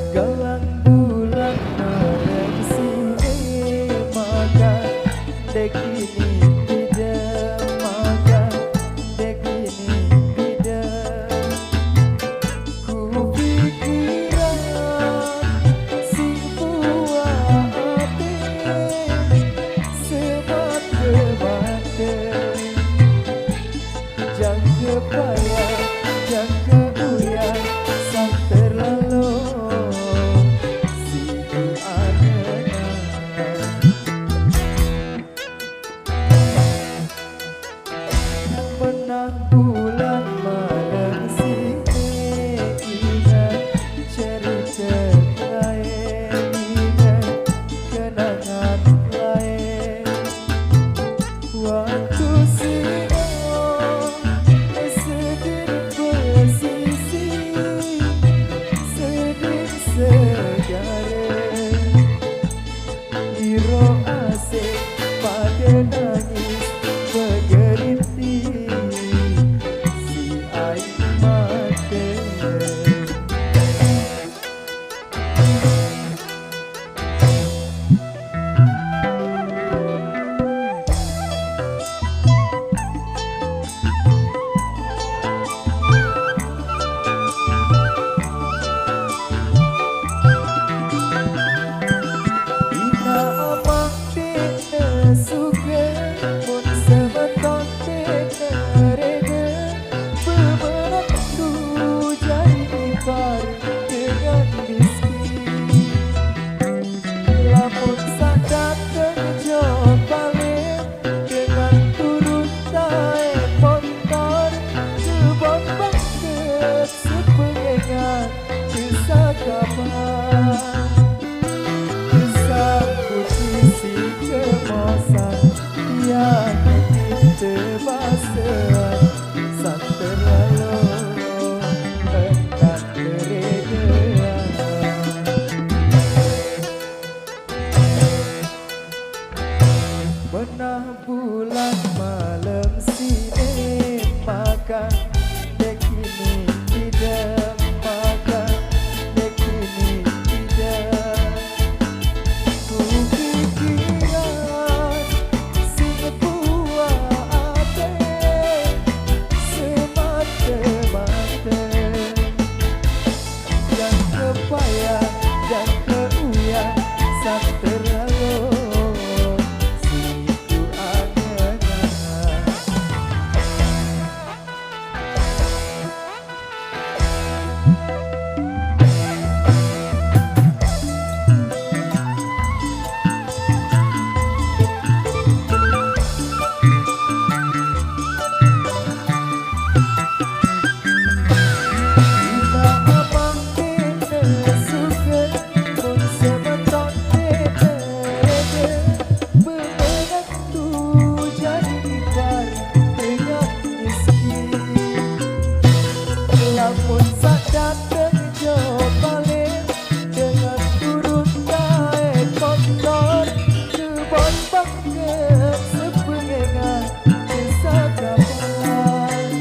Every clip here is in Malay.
Galang bulan malam sini maka dek ini tidak maka dek ini tidak ku pikiran si buah hati semata-mata jaga payah jaga uyah sang terlalu bulan malam sini ingat cerita lain ingat kenangan lain waktu siang sedih bersisi sedih segara iro asik pada nangis bergerinti Pernah bulan malam sini maka dek ini tidak maka dek ini tidak ku pikiran si buah hati semata-mata dan kepayah dan keuyah sang terlalu pun sadar terjauh balik dengan turun naik motor kebon banget sepengengan kisah kapan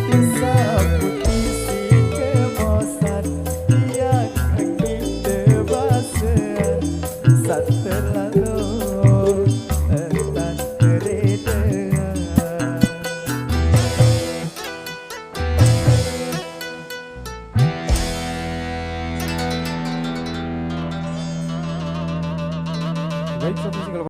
kisah putih si kemosan yang kita bahasa saat terlalu entah tereda. Baik,